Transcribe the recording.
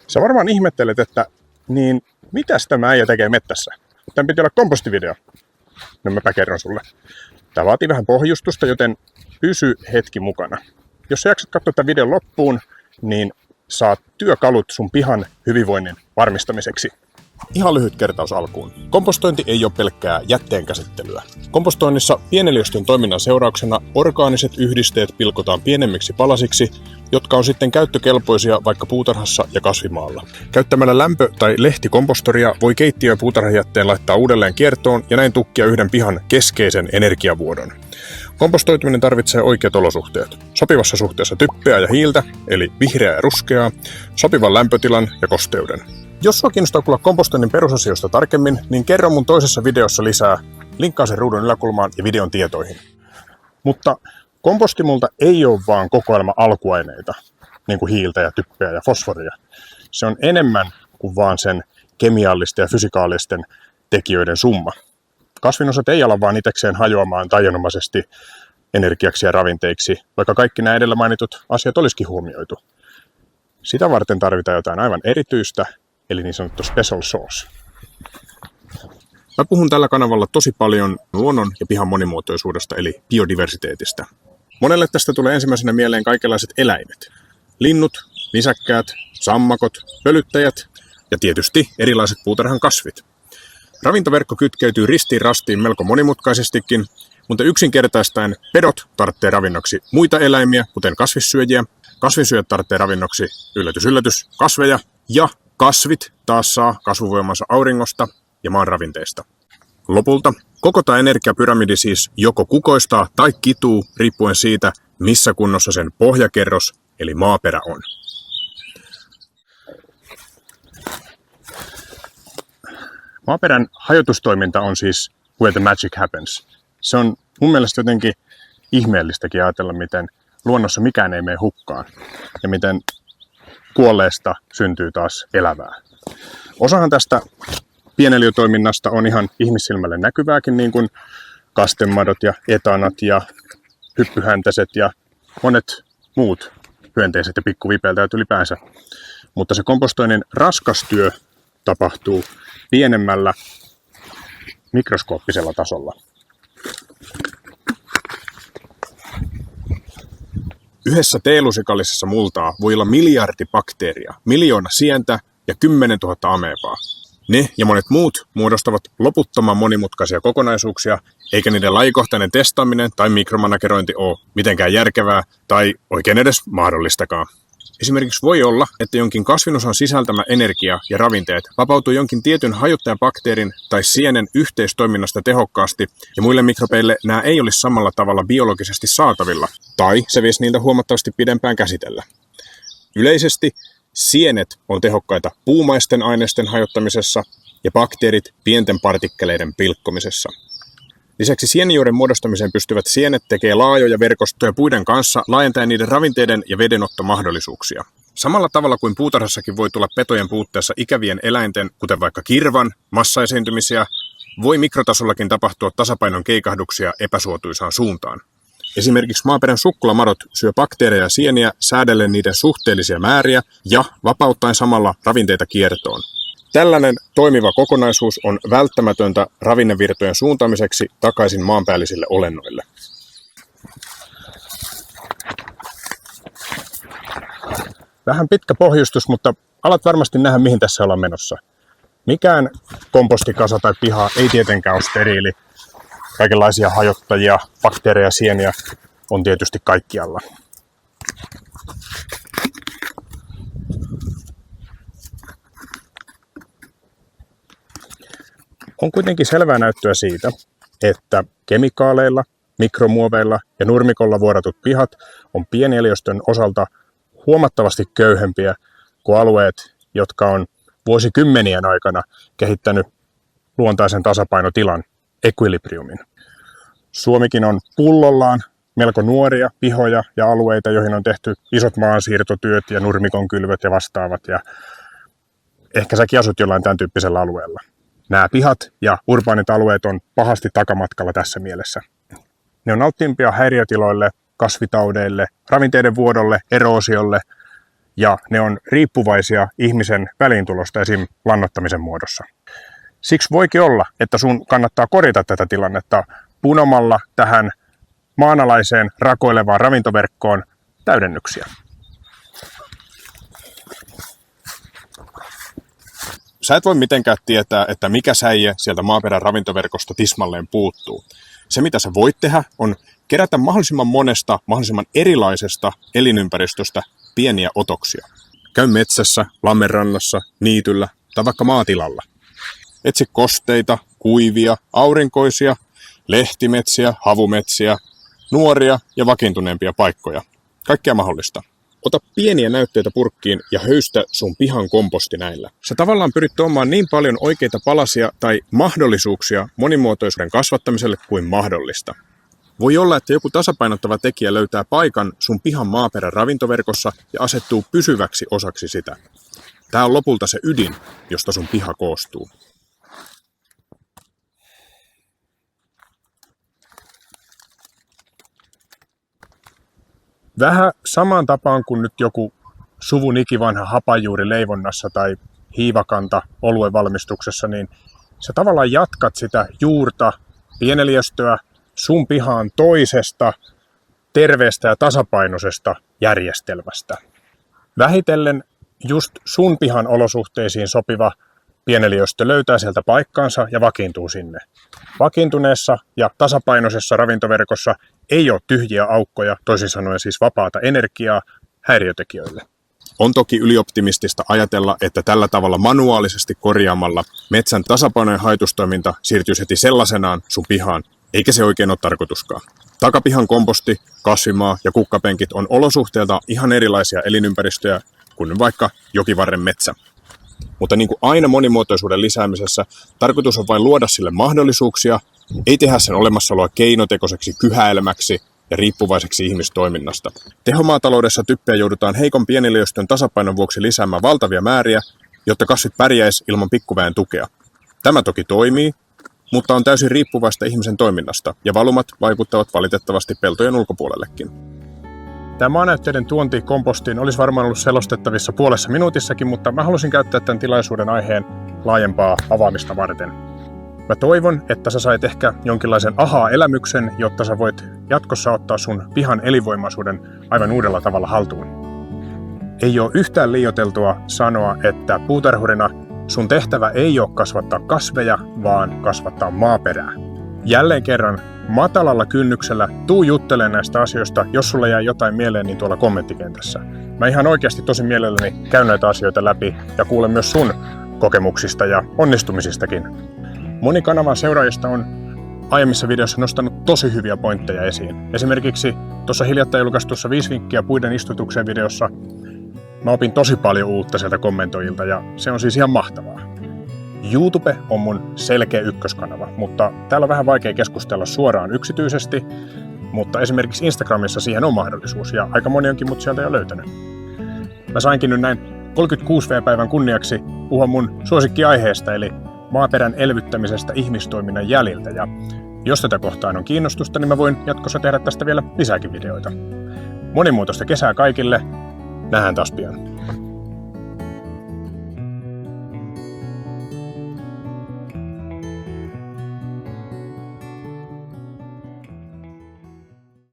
Sä varmaan ihmettelet, että niin mitäs tämä äijä tekee mettässä? Tämän piti olla kompostivideo. No mäpä kerron sulle. Tää vaatii vähän pohjustusta, joten pysy hetki mukana. Jos sä jaksat katsoa tämän videon loppuun, niin saat työkalut sun pihan hyvinvoinnin varmistamiseksi. Ihan lyhyt kertaus alkuun. Kompostointi ei ole pelkkää jätteen käsittelyä. Kompostoinnissa pieneliöstön toiminnan seurauksena orgaaniset yhdisteet pilkotaan pienemmiksi palasiksi, jotka on sitten käyttökelpoisia vaikka puutarhassa ja kasvimaalla. Käyttämällä lämpö- tai lehtikompostoria voi keittiö- ja puutarhajätteen laittaa uudelleen kiertoon ja näin tukkia yhden pihan keskeisen energiavuodon. Kompostoituminen tarvitsee oikeat olosuhteet. Sopivassa suhteessa typpeä ja hiiltä, eli vihreää ja ruskeaa, sopivan lämpötilan ja kosteuden. Jos sua kiinnostaa kuulla kompostoinnin perusasioista tarkemmin, niin kerro mun toisessa videossa lisää. Linkkaa sen ruudun yläkulmaan ja videon tietoihin. Mutta kompostimulta ei ole vaan kokoelma alkuaineita, niin kuin hiiltä ja typpeä ja fosforia. Se on enemmän kuin vaan sen kemiallisten ja fysikaalisten tekijöiden summa. Kasvinosat ei ala vaan itekseen hajoamaan taianomaisesti energiaksi ja ravinteiksi, vaikka kaikki nämä edellä mainitut asiat olisikin huomioitu. Sitä varten tarvitaan jotain aivan erityistä, eli niin sanottu special sauce. Mä puhun tällä kanavalla tosi paljon luonnon ja pihan monimuotoisuudesta, eli biodiversiteetistä. Monelle tästä tulee ensimmäisenä mieleen kaikenlaiset eläimet. Linnut, nisäkkäät, sammakot, pölyttäjät ja tietysti erilaiset puutarhan kasvit. Ravintoverkko kytkeytyy ristiin rastiin melko monimutkaisestikin, mutta yksinkertaistaen pedot tarvitsee ravinnoksi muita eläimiä, kuten kasvissyöjiä. Kasvinsyöjät tarvitsee ravinnoksi, yllätys yllätys, kasveja, ja kasvit taas saa kasvuvoimansa auringosta ja maan ravinteista. Lopulta koko tämä energiapyramidi siis joko kukoistaa tai kituu riippuen siitä, missä kunnossa sen pohjakerros eli maaperä on. Maaperän hajotustoiminta on siis where the magic happens. Se on mun mielestä jotenkin ihmeellistäkin ajatella, miten luonnossa mikään ei mene hukkaan ja miten kuolleesta syntyy taas elävää. Osahan tästä pieneliötoiminnasta on ihan ihmissilmälle näkyvääkin, niin kuin kastemadot ja etanat ja hyppyhäntäset ja monet muut hyönteiset ja pikkuvipeiltäjät ylipäänsä. Mutta se kompostoinnin raskas työ tapahtuu pienemmällä mikroskooppisella tasolla. Yhdessä teelusikallisessa multaa voi olla miljardi bakteeria, 1 000 000 sientä ja 10 000 amebaa. Ne ja monet muut muodostavat loputtoman monimutkaisia kokonaisuuksia, eikä niiden lajikohtainen testaaminen tai mikromanagerointi ole mitenkään järkevää tai oikein edes mahdollistakaan. Esimerkiksi voi olla, että jonkin kasvinosan sisältämä energia ja ravinteet vapautuu jonkin tietyn hajottajabakteerin tai sienen yhteistoiminnasta tehokkaasti, ja muille mikrobeille nämä ei olisi samalla tavalla biologisesti saatavilla, tai se viesi niiltä huomattavasti pidempään käsitellä. Yleisesti sienet on tehokkaita puumaisten aineisten hajottamisessa ja bakteerit pienten partikkeleiden pilkkomisessa. Lisäksi sienijuuren muodostamiseen pystyvät sienet tekee laajoja verkostoja puiden kanssa laajentaen niiden ravinteiden ja vedenottomahdollisuuksia. Samalla tavalla kuin puutarhassakin voi tulla petojen puutteessa ikävien eläinten, kuten vaikka kirvan, massaesiintymisiä, voi mikrotasollakin tapahtua tasapainon keikahduksia epäsuotuisaan suuntaan. Esimerkiksi maaperän sukkulamadot syö bakteereja ja sieniä säädellen niiden suhteellisia määriä ja vapauttaen samalla ravinteita kiertoon. Tällainen toimiva kokonaisuus on välttämätöntä ravinnevirtojen suuntaamiseksi takaisin maanpäällisille olennoille. Vähän pitkä pohjustus, mutta alat varmasti nähdä, mihin tässä ollaan menossa. Mikään kompostikasa tai piha ei tietenkään ole steriili. Kaikenlaisia hajottajia, bakteereja, sieniä on tietysti kaikkialla. On kuitenkin selvää näyttöä siitä, että kemikaaleilla, mikromuoveilla ja nurmikolla vuodatut pihat on pieneliöstön osalta huomattavasti köyhempiä kuin alueet, jotka on vuosikymmenien aikana kehittänyt luontaisen tasapainotilan, equilibriumin. Suomikin on pullollaan melko nuoria pihoja ja alueita, joihin on tehty isot maansiirtotyöt ja nurmikonkylvöt ja vastaavat. Ja ehkä säkin asut jollain tämän tyyppisellä alueella. Nämä pihat ja urbaanit alueet on pahasti takamatkalla tässä mielessä. Ne on alttiimpia häiriötiloille, kasvitaudeille, ravinteiden vuodolle, eroosiolle ja ne on riippuvaisia ihmisen väliintulosta esim. Lannoittamisen muodossa. Siksi voikin olla, että sun kannattaa korjata tätä tilannetta punomalla tähän maanalaiseen rakoilevaan ravintoverkkoon täydennyksiä. Sä et voi mitenkään tietää, että mikä säie sieltä maaperän ravintoverkosta tismalleen puuttuu. Se, mitä sä voit tehdä, on kerätä mahdollisimman monesta, mahdollisimman erilaisesta elinympäristöstä pieniä otoksia. Käy metsässä, lammenrannassa, niityllä tai vaikka maatilalla. Etsi kosteita, kuivia, aurinkoisia, lehtimetsiä, havumetsiä, nuoria ja vakiintuneempia paikkoja. Kaikkea mahdollista. Ota pieniä näytteitä purkkiin ja höystä sun pihan komposti näillä. Sä tavallaan pyrit tuomaan niin paljon oikeita palasia tai mahdollisuuksia monimuotoisuuden kasvattamiselle kuin mahdollista. Voi olla, että joku tasapainottava tekijä löytää paikan sun pihan maaperän ravintoverkossa ja asettuu pysyväksi osaksi sitä. Tää on lopulta se ydin, josta sun piha koostuu. Vähän samaan tapaan kuin nyt joku suvun ikivanha hapanjuuri leivonnassa tai hiivakanta oluen valmistuksessa, niin sä tavallaan jatkat sitä juurta, pieneliöstöä sun pihaan toisesta terveestä ja tasapainoisesta järjestelmästä. Vähitellen just sun pihan olosuhteisiin sopiva pieneliöstö löytää sieltä paikkaansa ja vakiintuu sinne. Vakiintuneessa ja tasapainoisessa ravintoverkossa ei ole tyhjiä aukkoja, toisin sanoen siis vapaata energiaa häiriötekijöille. On toki ylioptimistista ajatella, että tällä tavalla manuaalisesti korjaamalla metsän tasapainoinen haitustoiminta siirtyisi heti sellaisenaan sun pihaan, eikä se oikein ole tarkoituskaan. Takapihan komposti, kasvimaa ja kukkapenkit on olosuhteilta ihan erilaisia elinympäristöjä kuin vaikka jokivarren metsä. Mutta niin kuin aina monimuotoisuuden lisäämisessä, tarkoitus on vain luoda sille mahdollisuuksia, ei tehdä sen olemassaoloa keinotekoiseksi kyhäilemäksi ja riippuvaiseksi ihmistoiminnasta. Tehomaataloudessa typpeä joudutaan heikon pieneliöstön tasapainon vuoksi lisäämään valtavia määriä, jotta kasvit pärjäisi ilman pikkuväen tukea. Tämä toki toimii, mutta on täysin riippuvaista ihmisen toiminnasta, ja valumat vaikuttavat valitettavasti peltojen ulkopuolellekin. Tämä maanäytteiden tuonti kompostiin olisi varmaan ollut selostettavissa puolessa minuutissakin, mutta mä halusin käyttää tämän tilaisuuden aiheen laajempaa avaamista varten. Mä toivon, että sä sait ehkä jonkinlaisen ahaa-elämyksen, jotta sä voit jatkossa ottaa sun pihan elinvoimaisuuden aivan uudella tavalla haltuun. Ei ole yhtään liioiteltua sanoa, että puutarhurina sun tehtävä ei ole kasvattaa kasveja, vaan kasvattaa maaperää. Jälleen kerran matalalla kynnyksellä tuu juttelemaan näistä asioista, jos sulla jää jotain mieleen, niin tuolla kommenttikentässä. Mä ihan oikeasti tosi mielelläni käyn näitä asioita läpi ja kuulen myös sun kokemuksista ja onnistumisistakin. Moni kanavan seuraajista on aiemmissa videoissa nostanut tosi hyviä pointteja esiin. Esimerkiksi tuossa hiljattain julkaistussa 5 vinkkiä puiden istutukseen videossa mä opin tosi paljon uutta sieltä kommentoijilta ja se on siis ihan mahtavaa. YouTube on mun selkeä ykköskanava, mutta täällä on vähän vaikea keskustella suoraan yksityisesti, mutta esimerkiksi Instagramissa siihen on mahdollisuus ja aika moni onkin mut sieltä jo löytänyt. Mä sainkin nyt näin 36V-päivän kunniaksi puhua mun suosikkiaiheesta eli maaperän elvyttämisestä ihmistoiminnan jäljiltä ja jos tätä kohtaan on kiinnostusta, niin mä voin jatkossa tehdä tästä vielä lisääkin videoita. Monimuotoista kesää kaikille, nähdään taas pian.